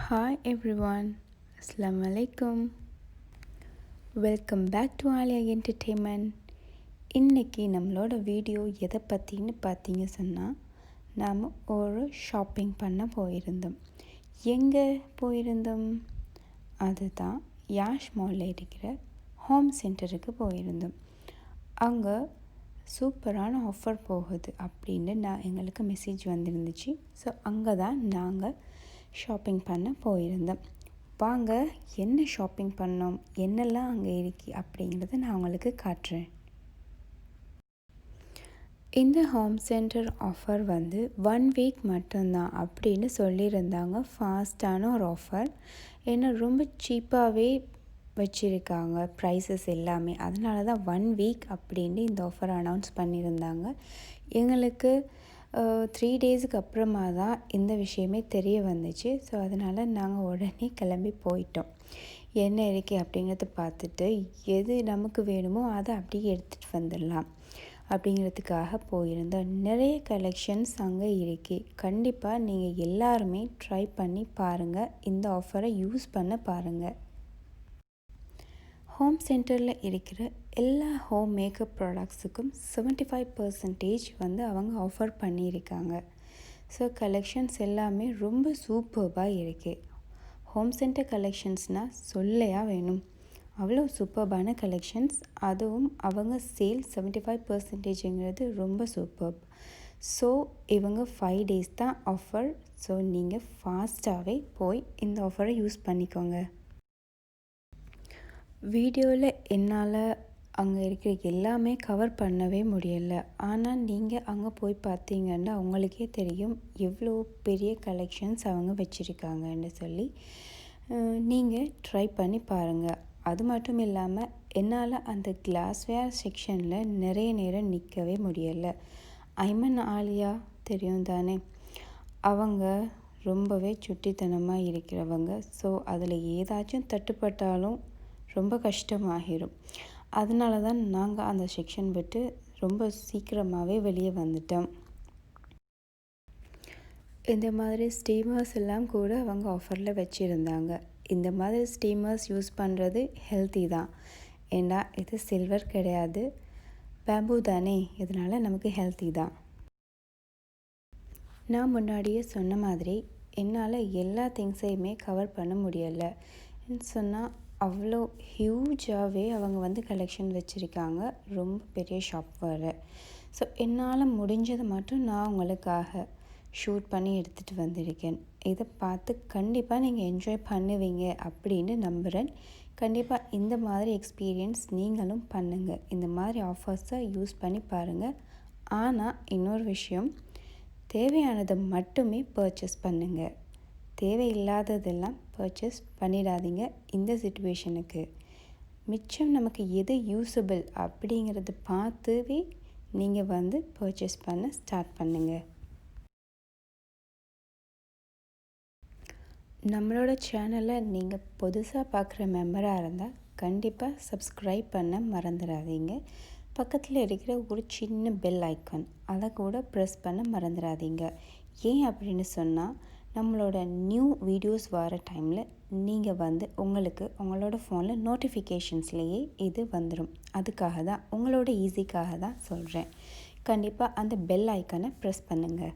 Hi everyone, Assalamu Alikkum. Welcome back to Alia Entertainment. இன்னைக்கு நம்மளோட video எதை பற்றின்னு பார்த்தீங்க சொன்னால் நாம் ஒரு ஷாப்பிங் பண்ண போயிருந்தோம். எங்கே போயிருந்தோம்? அதுதான் யாஷ் மாலில் இருக்கிற ஹோம் சென்டருக்கு போயிருந்தோம். அங்கே சூப்பரான ஆஃபர் போகுது அப்படின்னு எங்களுக்கு மெசேஜ் வந்துருந்துச்சு. ஸோ அங்கே தான் நாங்கள் ஷாப்பிங் பண்ண போயிருந்தோம். வாங்க என்ன ஷாப்பிங் பண்ணோம், என்னெல்லாம் அங்கே இருக்கு அப்படிங்கிறத நான் உங்களுக்கு காட்டுறேன். இந்த ஹோம் சென்டர் ஆஃபர் 1 வீக் மட்டும்தான் அப்படின்னு சொல்லியிருந்தாங்க. ஃபாஸ்ட்டான ஒரு ஆஃபர், ஏன்னா ரொம்ப சீப்பாகவே வச்சுருக்காங்க ப்ரைஸஸ் எல்லாமே. அதனால தான் 1 வீக் அப்படின்னு இந்த ஆஃபர் அனௌன்ஸ் பண்ணியிருந்தாங்க. எங்களுக்கு 3 டேஸுக்கு அப்புறமா தான் இந்த விஷயமே தெரிய வந்துச்சு. ஸோ அதனால் நாங்கள் உடனே கிளம்பி போயிட்டோம். என்ன இருக்கு அப்படிங்கிறத பார்த்துட்டு எது நமக்கு வேணுமோ அதை அப்படியே எடுத்துகிட்டு வந்துடலாம் அப்படிங்கிறதுக்காக போயிருந்தோம். நிறைய கலெக்ஷன்ஸ் அங்கே இருக்குது. கண்டிப்பாக நீங்கள் எல்லாருமே ட்ரை பண்ணி பாருங்கள், இந்த ஆஃபரை யூஸ் பண்ண பாருங்கள். ஹோம் சென்டரில் இருக்கிற எல்லா ஹோம் மேக்கப் ப்ராடக்ட்ஸுக்கும் 75% அவங்க ஆஃபர் பண்ணியிருக்காங்க. ஸோ கலெக்ஷன்ஸ் எல்லாமே ரொம்ப சூப்பர்பாக இருக்குது. ஹோம் சென்டர் கலெக்ஷன்ஸ்னால் சொல்லையா வேணும், அவ்வளோ சூப்பர்பான கலெக்ஷன்ஸ். அதுவும் அவங்க சேல் 75%ங்கிறது ரொம்ப சூப்பர். ஸோ இவங்க 5 டேஸ் தான் ஆஃபர். ஸோ நீங்கள் ஃபாஸ்ட்டாகவே போய் இந்த ஆஃபரை யூஸ் பண்ணிக்கோங்க. வீடியோவில் என்னால் அங்கே இருக்கிற எல்லாமே கவர் பண்ணவே முடியலை. ஆனால் நீங்கள் அங்கே போய் பார்த்தீங்கன்னா உங்களுக்கே தெரியும் எவ்வளோ பெரிய கலெக்ஷன்ஸ் அவங்க வச்சுருக்காங்கன்னு சொல்லி. நீங்கள் ட்ரை பண்ணி பாருங்கள். அது மட்டும் இல்லாமல் என்னால் அந்த கிளாஸ்வேர் செக்ஷனில் நிறைய நேரம் நிற்கவே முடியலை. ஐமன் ஆலியா தெரியும் தானே, அவங்க ரொம்பவே சுட்டித்தனமாக இருக்கிறவங்க. ஸோ அதில் ஏதாச்சும் தட்டுப்பட்டாலும் ரொம்ப கஷ்டமாகிடும். அதனால தான் நாங்கள் அந்த செக்ஷன் விட்டு ரொம்ப சீக்கிரமாகவே வெளியே வந்துட்டோம். இந்த மாதிரி ஸ்டீமர்ஸ் எல்லாம் கூட அவங்க ஆஃபரில் வச்சுருந்தாங்க. இந்த மாதிரி ஸ்டீமர்ஸ் யூஸ் பண்ணுறது ஹெல்த்தி தான். ஏன்னா இது சில்வர் கிடையாது, பேம்பு தானே, இதனால் நமக்கு ஹெல்த்தி தான். நான் முன்னாடியே சொன்ன மாதிரி என்னால் எல்லா திங்ஸையுமே கவர் பண்ண முடியலை சொன்னால் அவ்வளோ ஹியூஜாகவே அவங்க கலெக்ஷன் வச்சுருக்காங்க. ரொம்ப பெரிய ஷாப் வேறு. ஸோ என்னால் முடிஞ்சதை மட்டும் நான் உங்களுக்காக ஷூட் பண்ணி எடுத்துகிட்டு வந்திருக்கேன். இதை பார்த்து கண்டிப்பாக நீங்கள் என்ஜாய் பண்ணுவீங்க அப்படின்னு நம்புகிறேன். கண்டிப்பாக இந்த மாதிரி எக்ஸ்பீரியன்ஸ் நீங்களும் பண்ணுங்கள். இந்த மாதிரி ஆஃபர்ஸை யூஸ் பண்ணி பாருங்கள். ஆனால் இன்னொரு விஷயம், தேவையானதை மட்டுமே பர்ச்சேஸ் பண்ணுங்கள். தேவையில்லாததெல்லாம் பர்ச்சேஸ் பண்ணிடாதீங்க இந்த சிச்சுவேஷனுக்கு. மிச்சம் நமக்கு எது யூஸபிள் அப்படிங்கிறத பார்த்துவே நீங்கள் பர்ச்சேஸ் பண்ண ஸ்டார்ட் பண்ணுங்கள். நம்மளோட சேனலை நீங்கள் புதுசாக பார்க்குற மெம்பராக இருந்தால் கண்டிப்பாக சப்ஸ்கிரைப் பண்ண மறந்துடாதீங்க. பக்கத்தில் இருக்கிற ஒரு சின்ன பெல் ஐக்கான், அதை கூட ப்ரெஸ் பண்ண மறந்துடாதீங்க. ஏன் அப்படின்னு சொன்னால் நம்மளோட நியூ வீடியோஸ் வர டைமில் நீங்கள் உங்களுக்கு உங்களோட ஃபோனில் நோட்டிஃபிகேஷன்ஸ்லேயே இது வந்துடும். அதுக்காக தான், உங்களோட ஈஸிக்காக தான் சொல்கிறேன். கண்டிப்பாக அந்த பெல் ஐக்கானை ப்ரெஸ் பண்ணுங்கள்.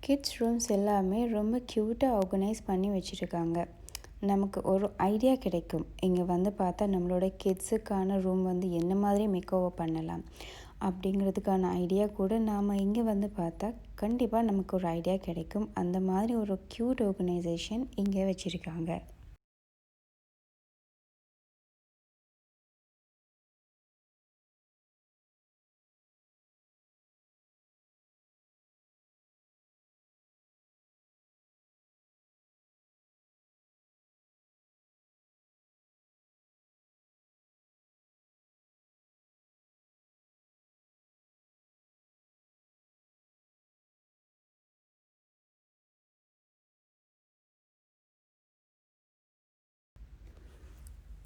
கிட்ஸ் ரூம்ஸ் எல்லாமே ரொம்ப க்யூட்டாக ஆர்கனைஸ் பண்ணி வச்சுருக்காங்க. நமக்கு ஒரு ஐடியா கிடைக்கும். இங்கே பார்த்தா நம்மளோட கிட்ஸுக்கான ரூம் என்ன மாதிரி மேக்கோவர் பண்ணலாம் அப்படிங்கிறதுக்கான ஐடியா கூட நாம் இங்கே பார்த்தா கண்டிப்பாக நமக்கு ஒரு ஐடியா கிடைக்கும். அந்த மாதிரி ஒரு க்யூட் ஆர்கனைசேஷன் இங்கே வச்சுருக்காங்க.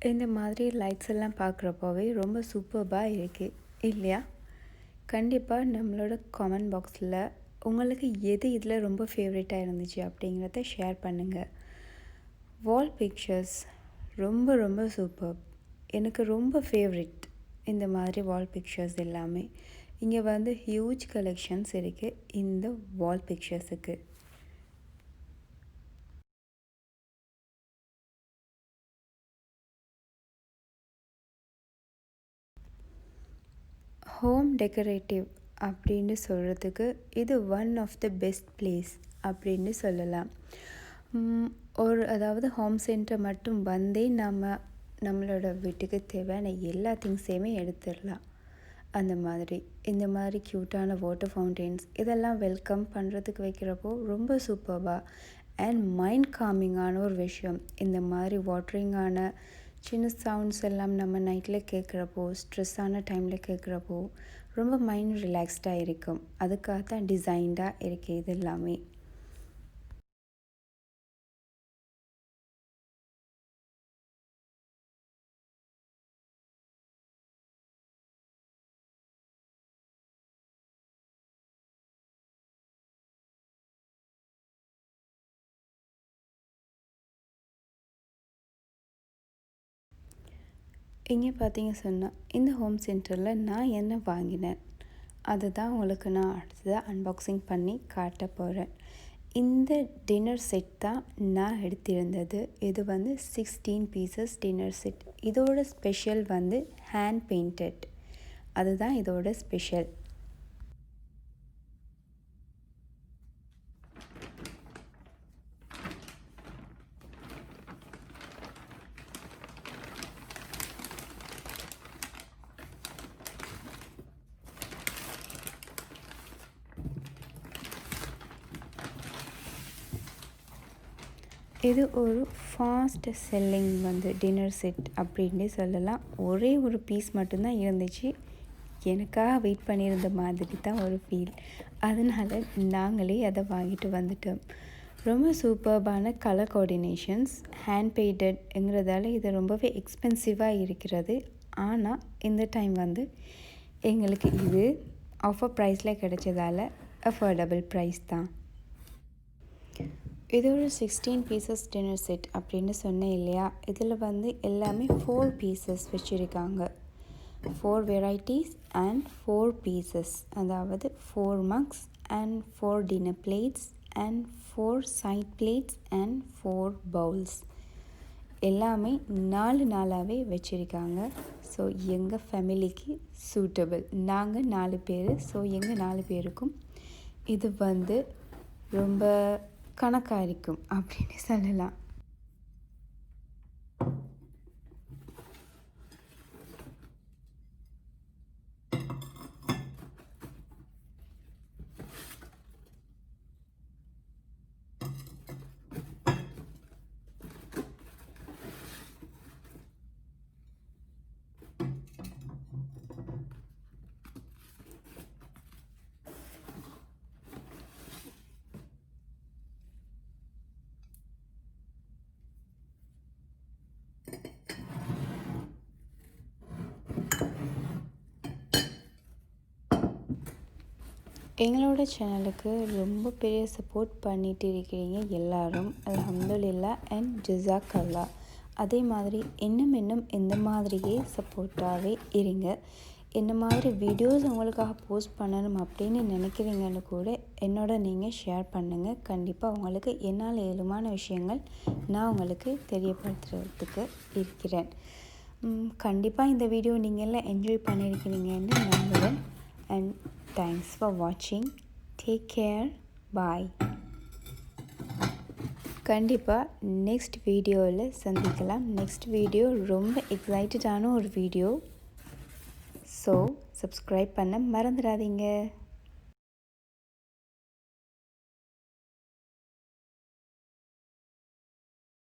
இந்த மாதிரி லைட்ஸ் எல்லாம் பார்க்குறப்போவே ரொம்ப சூப்பர்பாக இருக்குது இல்லையா? கண்டிப்பாக நம்மளோட கமெண்ட் பாக்ஸில் உங்களுக்கு எது இதில் ரொம்ப ஃபேவரட்டாக இருந்துச்சு அப்படிங்கிறத ஷேர் பண்ணுங்கள். வால் பிக்சர்ஸ் ரொம்ப ரொம்ப சூப்பர். எனக்கு ரொம்ப ஃபேவரெட் இந்த மாதிரி வால் பிக்சர்ஸ் எல்லாமே. இங்கே வந்து ஹியூஜ் கலெக்ஷன்ஸ் இருக்குது இந்த வால் பிக்சர்ஸுக்கு. ஹோம் டெக்கரேட்டிவ் அப்படின்னு சொல்கிறதுக்கு இது one of the best place அப்படின்னு சொல்லலாம். அதாவது ஹோம் சென்டர் மட்டும் வந்தே நம்மளோட வீட்டுக்கு தேவையான எல்லா திங்ஸையுமே எடுத்துடலாம். அந்த மாதிரி இந்த மாதிரி க்யூட்டான வாட்டர் ஃபவுண்டெயின்ஸ் இதெல்லாம் வெல்கம் பண்ணுறதுக்கு வைக்கிறப்போ ரொம்ப சூப்பர்வாக அண்ட் மைண்ட் காமிங்கான ஒரு விஷயம். இந்த மாதிரி வாட்டரிங்கான சின்ன சவுண்ட்ஸ் எல்லாம் நம்ம நைட்டில் கேட்குறப்போ, ஸ்ட்ரெஸ்ஸான டைமில் கேட்குறப்போ ரொம்ப மைண்ட் ரிலாக்ஸ்டாக இருக்கும். அதுக்காக தான் டிசைன்டாக இருக்குது இது எல்லாமே. இங்கே பார்த்தீங்க சொன்னால் இந்த ஹோம் சென்டரில் நான் என்ன வாங்கினேன் அதுதான் உங்களுக்கு நான் அடுத்ததாக அன்பாக்சிங் பண்ணி காட்ட போகிறேன். இந்த டின்னர் செட் தான் நான் எடுத்திருந்தது. இது வந்து 16 பீசஸ் டின்னர் செட். இதோட ஸ்பெஷல் வந்து ஹேண்ட் பெயிண்டட். அதுதான் இதோட ஸ்பெஷல். இது ஒரு ஃபாஸ்ட் செல்லிங் வந்து டின்னர் செட் அப்படின்னே சொல்லலாம். ஒரே ஒரு பீஸ் மட்டும்தான் இருந்துச்சு. எனக்காக வெயிட் பண்ணியிருந்த மாதிரி தான் ஒரு ஃபீல். அதனால் நாங்களே அதை வாங்கிட்டு வந்துட்டோம். ரொம்ப சூப்பர்பான கலர் கோஆர்டினேஷன்ஸ், ஹேண்ட் பெயிண்டட்ங்கிறதால இது ரொம்பவே எக்ஸ்பென்சிவாக இருக்கிறது. ஆனால் இந்த டைம் வந்து எங்களுக்கு இது ஆஃபர் ப்ரைஸில் கிடைச்சதால அஃபோர்டபுள் ப்ரைஸ் தான். இது ஒரு 16 பீசஸ் டின்னர் செட் அப்படின்னு சொன்னேன் இல்லையா. இதில் வந்து எல்லாமே 4 பீசஸ் வச்சுருக்காங்க. 4 வெரைட்டிஸ் அண்ட் 4 பீசஸ். அதாவது 4 mugs and 4 dinner plates and 4 side plates and 4 bowls. எல்லாமே 4 நாளாகவே வச்சுருக்காங்க. ஸோ எங்கள் ஃபேமிலிக்கு சூட்டபிள். நாங்கள் 4 பேர். ஸோ எங்கள் 4 பேருக்கும் இது வந்து ரொம்ப கணக்காக இருக்கும் அப்படின்னு சொல்லலாம். எங்களோட சேனலுக்கு ரொம்ப பெரிய சப்போர்ட் பண்ணிட்டு இருக்கிறீங்க எல்லாரும். அல்ஹம்துலில்லாஹ் அண்ட் ஜஸாக்கல்லா. அதே மாதிரி இன்னும் இந்த மாதிரியே சப்போர்ட்டாகவே இருங்க. என்ன மாதிரி வீடியோஸ் உங்களுக்காக போஸ்ட் பண்ணணும் அப்படின்னு நினைக்கிறீங்கன்னு கூட என்னோட நீங்கள் ஷேர் பண்ணுங்கள். கண்டிப்பாக உங்களுக்கு என்னால் இயலுமான விஷயங்கள் நான் உங்களுக்கு தெரியப்படுத்துறதுக்கு இருக்கிறேன். கண்டிப்பாக இந்த வீடியோ நீங்கள் எல்லாம் என்ஜாய் பண்ணியிருக்கிறீங்கன்னு நம்புகிறேன். And thanks for watching. Take care. Bye. கண்டிப்பாக நெக்ஸ்ட் வீடியோவில் சந்திக்கலாம். நெக்ஸ்ட் வீடியோ ரொம்ப எக்ஸைட்டடான ஒரு வீடியோ. ஸோ சப்ஸ்கிரைப் பண்ண மறந்துடாதீங்க.